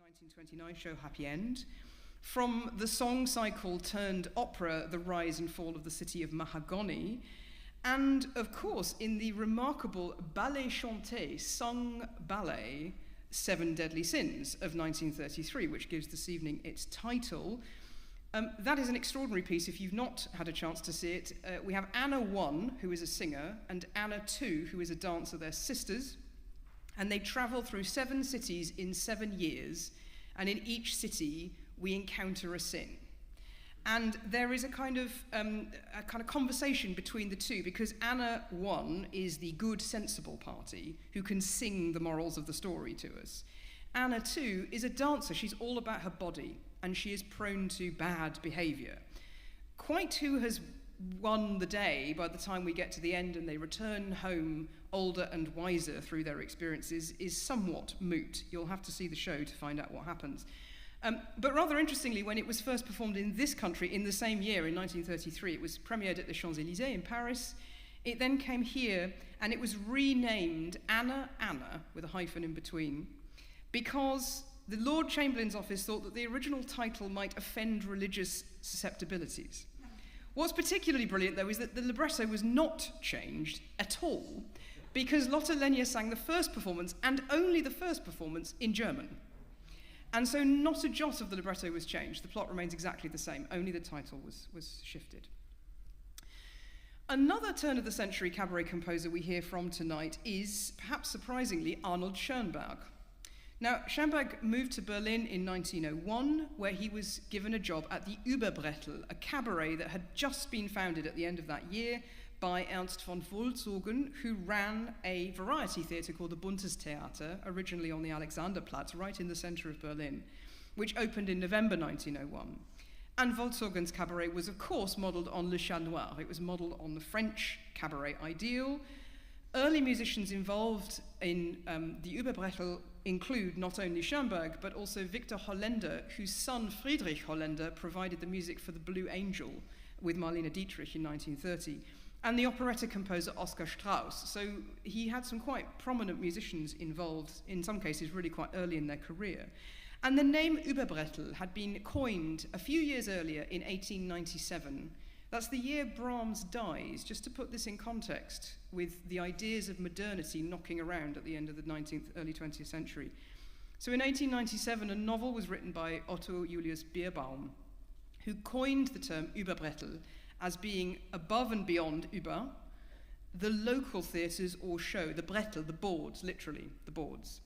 1929 show Happy End, from the song cycle turned opera The Rise and Fall of the City of Mahagoni, and of course in the remarkable ballet chanté, sung ballet, Seven Deadly Sins of 1933, which gives this evening its title. That is an extraordinary piece if you've not had a chance to see it. We have Anna 1, who is a singer, and Anna 2, who is a dancer. They're sisters, and they travel through 7 cities in 7 years, and in each city we encounter a sin. And there is a kind of conversation between the two, because Anna 1 is the good, sensible party who can sing the morals of the story to us. Anna 2 is a dancer. She's all about her body, and she is prone to bad behaviour. Quite who has won the day by the time we get to the end and they return home older and wiser through their experiences is somewhat moot. You'll have to see the show to find out what happens. But rather interestingly, when it was first performed in this country in the same year, in 1933, it was premiered at the Champs-Élysées in Paris. It then came here, and it was renamed Anna Anna, with a hyphen in between, because the Lord Chamberlain's office thought that the original title might offend religious susceptibilities. What's particularly brilliant, though, is that the libretto was not changed at all, because Lotte Lenya sang the first performance, and only the first performance, in German. And so not a jot of the libretto was changed. The plot remains exactly the same, only the title was shifted. Another turn-of-the-century cabaret composer we hear from tonight is, perhaps surprisingly, Arnold Schoenberg. Now, Schoenberg moved to Berlin in 1901, where he was given a job at the Überbrettel, a cabaret that had just been founded at the end of that year by Ernst von Wolzogen, who ran a variety theatre called the Bundestheater, originally on the Alexanderplatz, right in the centre of Berlin, which opened in November 1901. And Wolzogen's cabaret was, of course, modelled on Le Chat Noir. It was modelled on the French cabaret ideal. Early musicians involved in the Überbrettel include not only Schoenberg, but also Victor Holländer, whose son Friedrich Holländer provided the music for The Blue Angel with Marlene Dietrich in 1930, and the operetta composer Oskar Strauss. So he had some quite prominent musicians involved, in some cases really quite early in their career. And the name Überbrettel had been coined a few years earlier in 1897. That's the year Brahms dies, just to put this in context with the ideas of modernity knocking around at the end of the 19th, early 20th century. So in 1897, a novel was written by Otto Julius Bierbaum, who coined the term Überbrettel as being above and beyond Über, the local theatres or show, the Brettel, the boards, literally, the boards.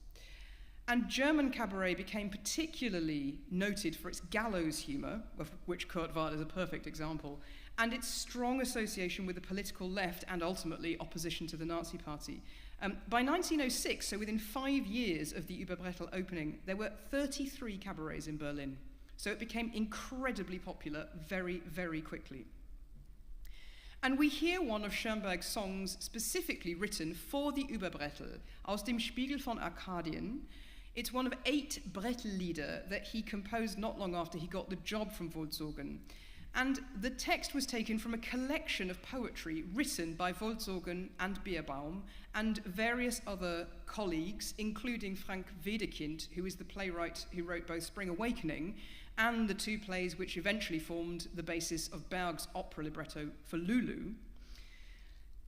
And German cabaret became particularly noted for its gallows humour, of which Kurt Weill is a perfect example, and its strong association with the political left and ultimately opposition to the Nazi Party. By 1906, so within 5 years of the Überbrettel opening, there were 33 cabarets in Berlin. So it became incredibly popular very, very quickly. And we hear one of Schoenberg's songs specifically written for the Überbrettel, Aus dem Spiegel von Arkadien. It's one of 8 Brettellieder that he composed not long after he got the job from Wolzogen. And the text was taken from a collection of poetry written by Wolzogen and Bierbaum and various other colleagues, including Frank Wedekind, who is the playwright who wrote both Spring Awakening and the 2 plays which eventually formed the basis of Berg's opera libretto for Lulu.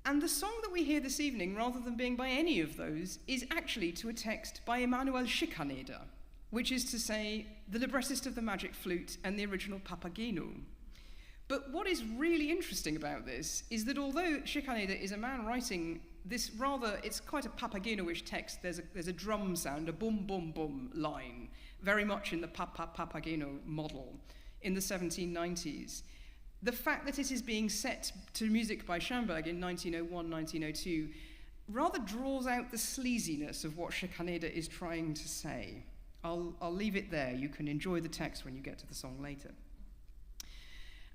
And the song that we hear this evening, rather than being by any of those, is actually to a text by Emanuel Schikaneder, which is to say, the librettist of the Magic Flute and the original Papageno. But what is really interesting about this is that although Schikaneder is a man writing this rather, it's quite a Papageno-ish text, there's a drum sound, a boom, boom, boom line, very much in the Papageno model in the 1790s. The fact that it is being set to music by Schoenberg in 1901, 1902 rather draws out the sleaziness of what Schikaneder is trying to say. I'll leave it there. You can enjoy the text when you get to the song later.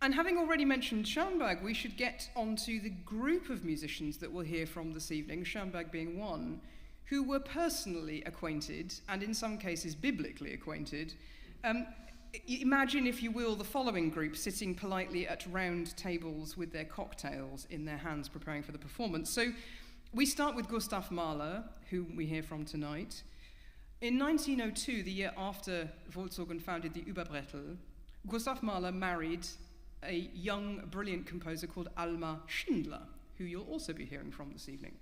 And having already mentioned Schoenberg, we should get onto the group of musicians that we'll hear from this evening, Schoenberg being one, who were personally acquainted, and in some cases biblically acquainted. Imagine, if you will, the following group sitting politely at round tables with their cocktails in their hands preparing for the performance. So we start with Gustav Mahler, whom we hear from tonight. In 1902, the year after Wolzogen founded the Überbrettel, Gustav Mahler married a young, brilliant composer called Alma Schindler, who you'll also be hearing from this evening.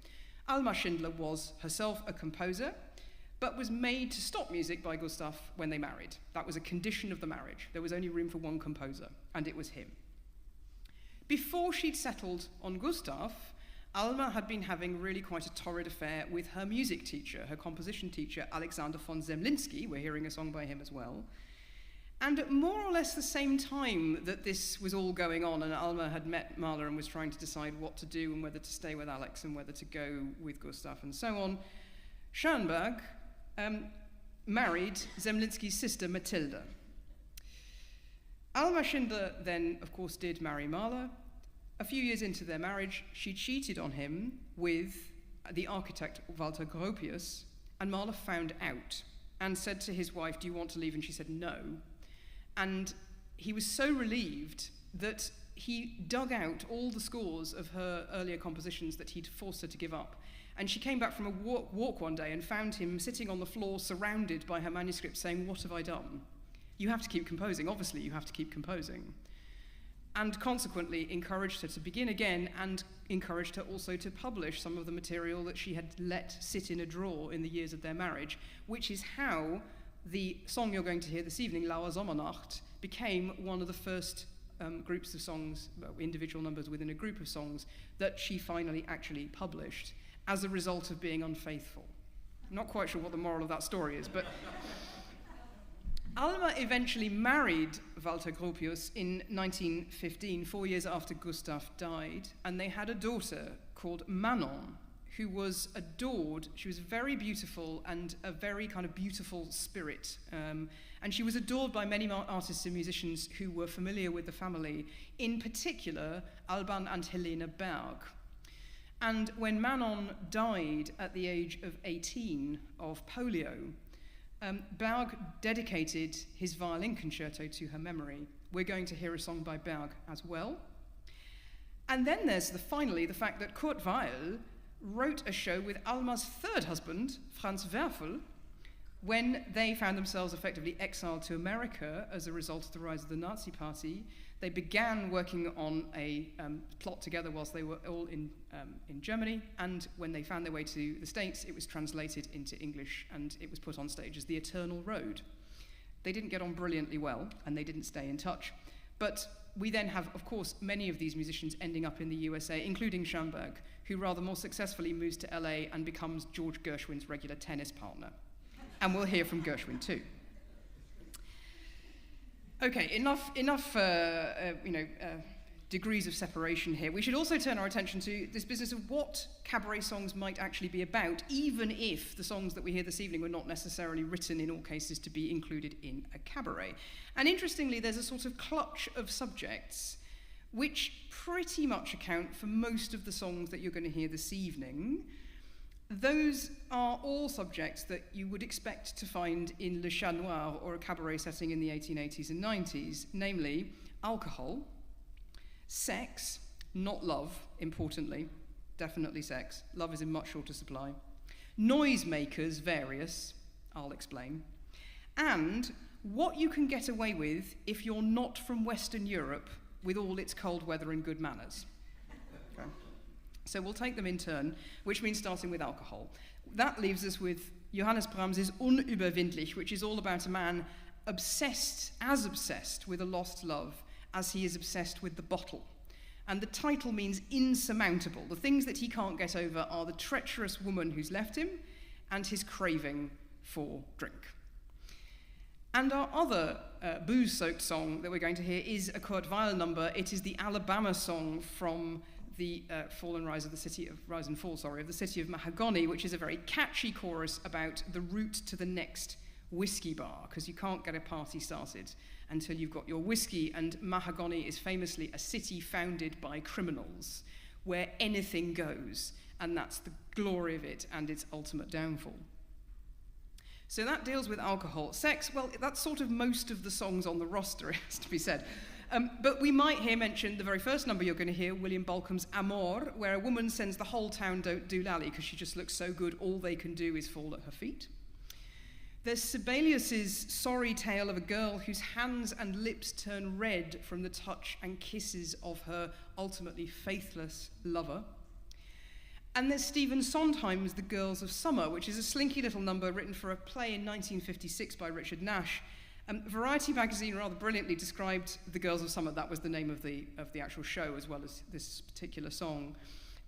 Alma Schindler was herself a composer, but was made to stop music by Gustav when they married. That was a condition of the marriage. There was only room for one composer, and it was him. Before she'd settled on Gustav, Alma had been having really quite a torrid affair with her music teacher, her composition teacher, Alexander von Zemlinsky. We're hearing a song by him as well. And at more or less the same time that this was all going on, and Alma had met Mahler and was trying to decide what to do and whether to stay with Alex and whether to go with Gustav and so on, Schoenberg married Zemlinsky's sister Matilda. Alma Schindler then, of course, did marry Mahler. A few years into their marriage, she cheated on him with the architect Walter Gropius, and Mahler found out and said to his wife, "Do you want to leave?" And she said no. And he was so relieved that he dug out all the scores of her earlier compositions that he'd forced her to give up. And she came back from a walk one day and found him sitting on the floor surrounded by her manuscript saying, "What have I done? You have to keep composing. Obviously, you have to keep composing." And consequently encouraged her to begin again and encouraged her also to publish some of the material that she had let sit in a drawer in the years of their marriage, which is how the song you're going to hear this evening, Laue Sommernacht, became one of the first groups of songs, individual numbers within a group of songs, that she finally actually published as a result of being unfaithful. I'm not quite sure what the moral of that story is, but Alma eventually married Walter Gropius in 1915, 4 years after Gustav died, and they had a daughter called Manon, who was adored. She was very beautiful and a very kind of beautiful spirit. And she was adored by many artists and musicians who were familiar with the family, in particular Alban and Helene Berg. And when Manon died at the age of 18 of polio, Berg dedicated his violin concerto to her memory. We're going to hear a song by Berg as well. And then there's finally the fact that Kurt Weill wrote a show with Alma's third husband, Franz Werfel, when they found themselves effectively exiled to America as a result of the rise of the Nazi Party. They began working on a plot together whilst they were all in Germany, and when they found their way to the States, it was translated into English and it was put on stage as The Eternal Road. They didn't get on brilliantly well, and they didn't stay in touch. But we then have, of course, many of these musicians ending up in the USA, including Schoenberg, who rather more successfully moves to LA and becomes George Gershwin's regular tennis partner. And we'll hear from Gershwin too. Okay, enough degrees of separation here. We should also turn our attention to this business of what cabaret songs might actually be about, even if the songs that we hear this evening were not necessarily written in all cases to be included in a cabaret. And interestingly, there's a sort of clutch of subjects which pretty much account for most of the songs that you're going to hear this evening. Those are all subjects that you would expect to find in Le Chat Noir or a cabaret setting in the 1880s and 90s, namely alcohol, sex, not love, importantly, definitely sex. Love is in much shorter supply. Noisemakers, various, I'll explain. And what you can get away with if you're not from Western Europe with all its cold weather and good manners. Okay. So we'll take them in turn, which means starting with alcohol. That leaves us with Johannes Brahms' Unüberwindlich, which is all about a man obsessed with a lost love as he is obsessed with the bottle. And the title means insurmountable. The things that he can't get over are the treacherous woman who's left him and his craving for drink. And our other booze-soaked song that we're going to hear is a Kurt Weill number. It is the Alabama song from the Fall and Rise of the City of Rise and Fall, of the City of Mahagony, which is a very catchy chorus about the route to the next whiskey bar, because you can't get a party started until you've got your whiskey. And Mahagony is famously a city founded by criminals, where anything goes, and that's the glory of it and its ultimate downfall. So that deals with alcohol. Sex, well, that's sort of most of the songs on the roster, it has to be said. But we might hear mentioned the very first number you're going to hear, William Balcomb's Amor, where a woman sends the whole town doolally because she just looks so good, all they can do is fall at her feet. There's Sibelius's sorry tale of a girl whose hands and lips turn red from the touch and kisses of her ultimately faithless lover. And there's Stephen Sondheim's The Girls of Summer, which is a slinky little number written for a play in 1956 by Richard Nash. Variety magazine rather brilliantly described The Girls of Summer, that was the name of the actual show as well as this particular song,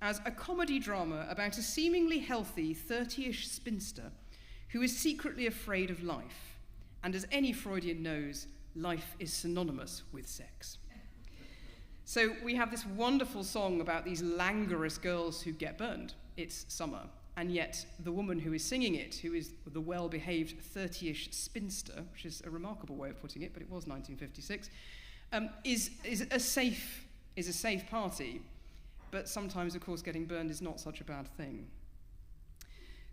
as a comedy drama about a seemingly healthy 30-ish spinster who is secretly afraid of life. And as any Freudian knows, life is synonymous with sex. So we have this wonderful song about these languorous girls who get burned. It's summer. And yet the woman who is singing it, who is the well-behaved 30-ish spinster, which is a remarkable way of putting it, but it was 1956, is a safe party. But sometimes, of course, getting burned is not such a bad thing.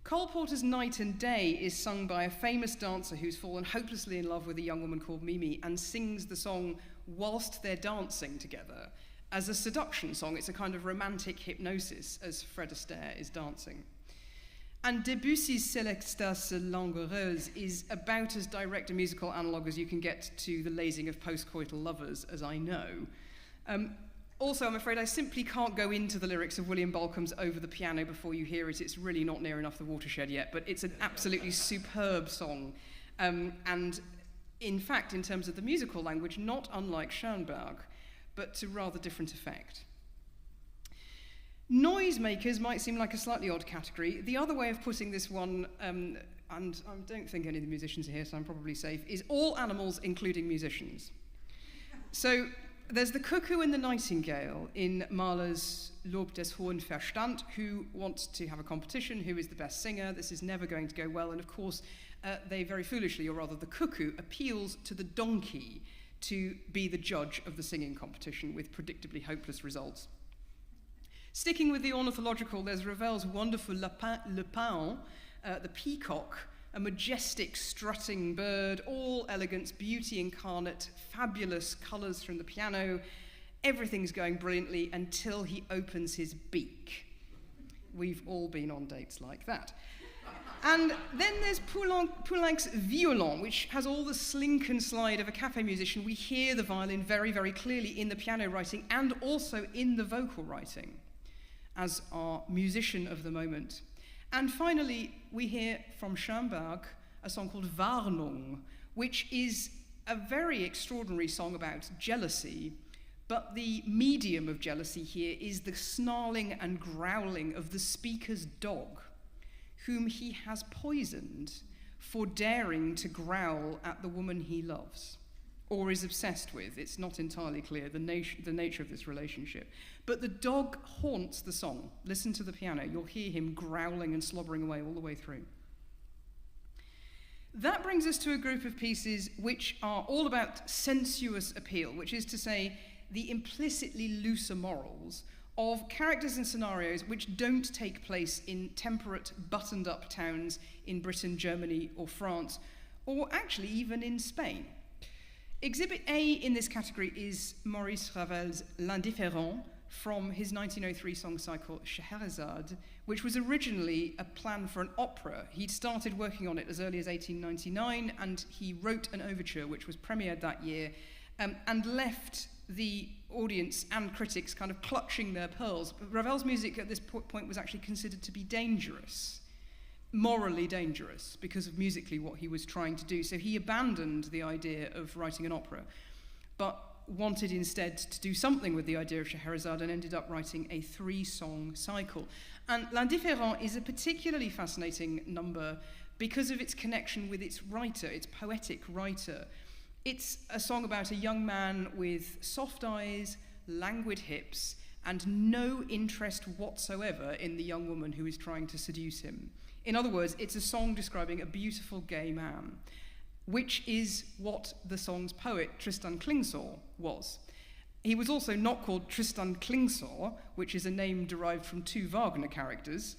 Cole Porter's Night and Day is sung by a famous dancer who's fallen hopelessly in love with a young woman called Mimi and sings the song whilst they're dancing together. As a seduction song, it's a kind of romantic hypnosis as Fred Astaire is dancing. And Debussy's Célestas Langoureuse is about as direct a musical analogue as you can get to the lazing of post-coital lovers, as I know. Also, I'm afraid I simply can't go into the lyrics of William Balcomb's Over the Piano before you hear it. It's really not near enough the watershed yet, but it's an absolutely superb song. And in fact, in terms of the musical language, not unlike Schoenberg, but to rather different effect. Noisemakers might seem like a slightly odd category. The other way of putting this one, and I don't think any of the musicians are here, so I'm probably safe, is all animals, including musicians. So there's the cuckoo and the nightingale in Mahler's Lob des hohen Verstand, who want to have a competition, who is the best singer. This is never going to go well, and of course, they very foolishly, or rather the cuckoo, appeals to the donkey to be the judge of the singing competition with predictably hopeless results. Sticking with the ornithological, there's Ravel's wonderful Le Paon, the peacock, a majestic strutting bird, all elegance, beauty incarnate, fabulous colours from the piano. Everything's going brilliantly until he opens his beak. We've all been on dates like that. And then there's Poulenc's Violon, which has all the slink and slide of a cafe musician. We hear the violin very, very clearly in the piano writing and also in the vocal writing, as our musician of the moment. And finally, we hear from Schoenberg a song called Warnung, which is a very extraordinary song about jealousy, but the medium of jealousy here is the snarling and growling of the speaker's dog, whom he has poisoned for daring to growl at the woman he loves, or is obsessed with. It's not entirely clear the nature of this relationship. But the dog haunts the song. Listen to the piano. You'll hear him growling and slobbering away all the way through. That brings us to a group of pieces which are all about sensuous appeal, which is to say the implicitly looser morals of characters and scenarios which don't take place in temperate, buttoned-up towns in Britain, Germany, or France, or actually even in Spain. Exhibit A in this category is Maurice Ravel's L'Indifférent from his 1903 song cycle Scheherazade, which was originally a plan for an opera. He'd started working on it as early as 1899, and he wrote an overture which was premiered that year, and left the audience and critics kind of clutching their pearls. But Ravel's music at this point was actually considered to be dangerous, morally dangerous, because of musically what he was trying to do. So he abandoned the idea of writing an opera, but wanted instead to do something with the idea of Scheherazade and ended up writing a 3-song cycle. And L'Indifférent is a particularly fascinating number because of its connection with its writer, its poetic writer. It's a song about a young man with soft eyes, languid hips, and no interest whatsoever in the young woman who is trying to seduce him. In other words, it's a song describing a beautiful gay man, which is what the song's poet, Tristan Klingsor, was. He was also not called Tristan Klingsor, which is a name derived from 2 Wagner characters.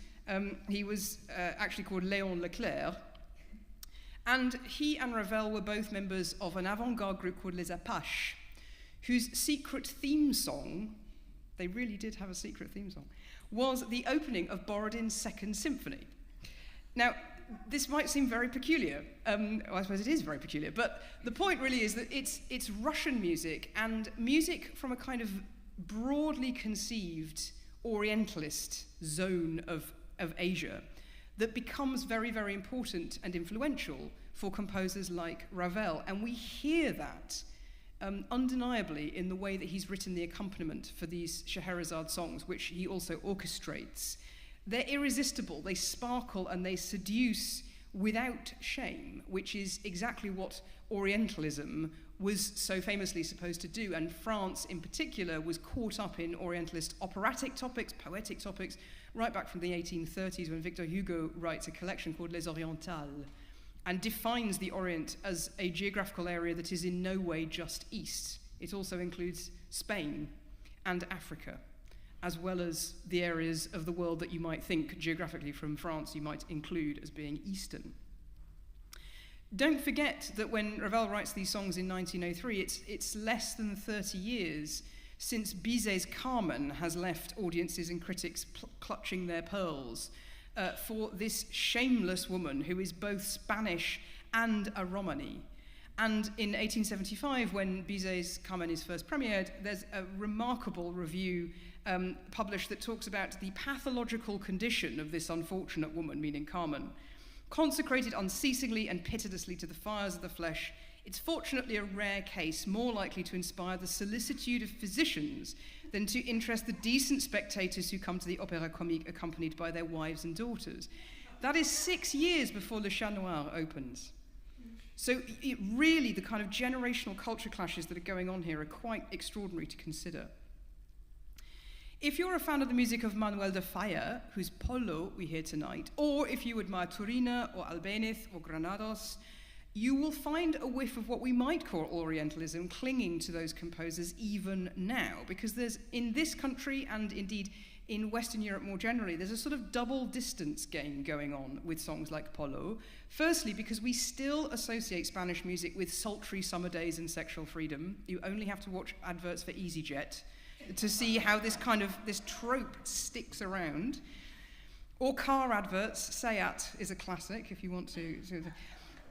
He was actually called Léon Leclerc. And he and Ravel were both members of an avant-garde group called Les Apaches, whose secret theme song, they really did have a secret theme song, was the opening of Borodin's Second Symphony. Now, this might seem very peculiar. Well, I suppose it is very peculiar, but the point really is that it's Russian music, and music from a kind of broadly conceived Orientalist zone of Asia that becomes very, very important and influential for composers like Ravel. And we hear that undeniably in the way that he's written the accompaniment for these Scheherazade songs, which he also orchestrates. They're irresistible, they sparkle and they seduce without shame, which is exactly what Orientalism was so famously supposed to do. And France in particular was caught up in Orientalist operatic topics, poetic topics, right back from the 1830s when Victor Hugo writes a collection called Les Orientales and defines the Orient as a geographical area that is in no way just east. It also includes Spain and Africa, as well as the areas of the world that you might think geographically from France you might include as being eastern. Don't forget that when Ravel writes these songs in 1903, it's less than 30 years since Bizet's Carmen has left audiences and critics clutching their pearls for this shameless woman who is both Spanish and a Romany. And in 1875, when Bizet's Carmen is first premiered, there's a remarkable review published that talks about the pathological condition of this unfortunate woman, meaning Carmen. Consecrated unceasingly and pitilessly to the fires of the flesh, it's fortunately a rare case, more likely to inspire the solicitude of physicians than to interest the decent spectators who come to the Opéra Comique accompanied by their wives and daughters. That is 6 years before Le Chat Noir opens. So it really, the kind of generational culture clashes that are going on here are quite extraordinary to consider. If you're a fan of the music of Manuel de Falla, whose Polo we hear tonight, or if you admire Turina or Albéniz or Granados, you will find a whiff of what we might call Orientalism clinging to those composers even now, because there's, in this country and indeed in Western Europe more generally, there's a sort of double distance game going on with songs like Polo. Firstly, because we still associate Spanish music with sultry summer days and sexual freedom. You only have to watch adverts for EasyJet to see how this trope sticks around. Or car adverts. Seat is a classic if you want to.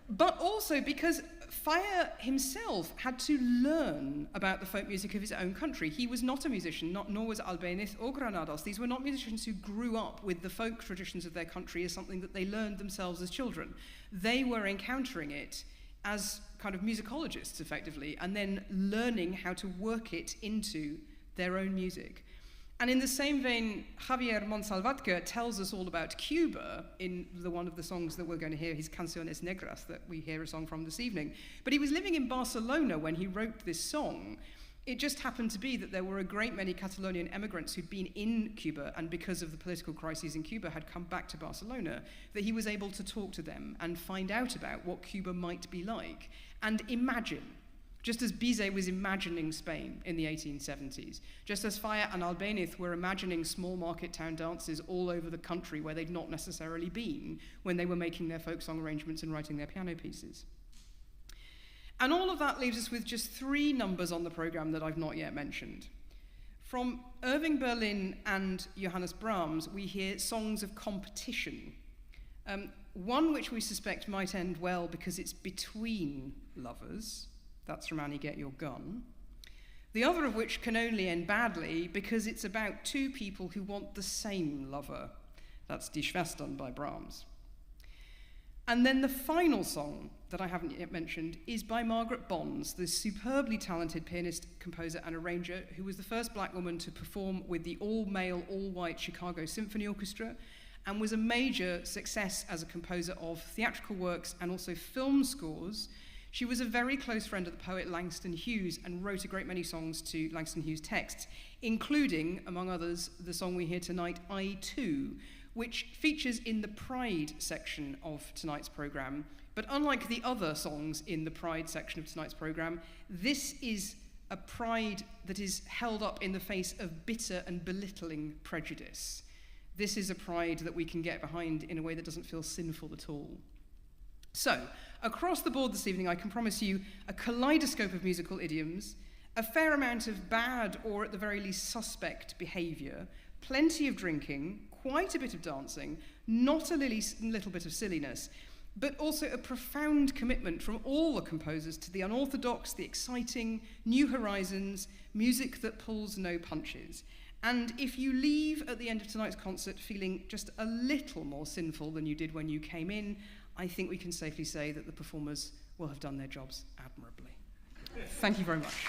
But also because Falla himself had to learn about the folk music of his own country. He was not a musician, nor was Albéniz or Granados. These were not musicians who grew up with the folk traditions of their country as something that they learned themselves as children. They were encountering it as kind of musicologists, effectively, and then learning how to work it into their own music. And in the same vein, Javier Monsalvatca tells us all about Cuba in one of the songs that we're going to hear, his Canciones Negras, that we hear a song from this evening. But he was living in Barcelona when he wrote this song. It just happened to be that there were a great many Catalonian emigrants who'd been in Cuba, and because of the political crises in Cuba had come back to Barcelona, that he was able to talk to them and find out about what Cuba might be like and imagine. Just as Bizet was imagining Spain in the 1870s, just as Falla and Albéniz were imagining small market town dances all over the country where they'd not necessarily been when they were making their folk song arrangements and writing their piano pieces. And all of that leaves us with just 3 numbers on the programme that I've not yet mentioned. From Irving Berlin and Johannes Brahms, we hear songs of competition. One which we suspect might end well because it's between lovers. That's from Annie Get Your Gun. The other of which can only end badly because it's about 2 people who want the same lover. That's Die Schwestern by Brahms. And then the final song that I haven't yet mentioned is by Margaret Bonds, the superbly talented pianist, composer, and arranger who was the first black woman to perform with the all-male, all-white Chicago Symphony Orchestra and was a major success as a composer of theatrical works and also film scores. She was a very close friend of the poet Langston Hughes and wrote a great many songs to Langston Hughes' texts, including, among others, the song we hear tonight, I Too, which features in the Pride section of tonight's programme. But unlike the other songs in the Pride section of tonight's programme, this is a pride that is held up in the face of bitter and belittling prejudice. This is a pride that we can get behind in a way that doesn't feel sinful at all. So, across the board this evening, I can promise you a kaleidoscope of musical idioms, a fair amount of bad or at the very least suspect behaviour, plenty of drinking, quite a bit of dancing, not a little bit of silliness, but also a profound commitment from all the composers to the unorthodox, the exciting, new horizons, music that pulls no punches. And if you leave at the end of tonight's concert feeling just a little more sinful than you did when you came in, I think we can safely say that the performers will have done their jobs admirably. Thank you very much.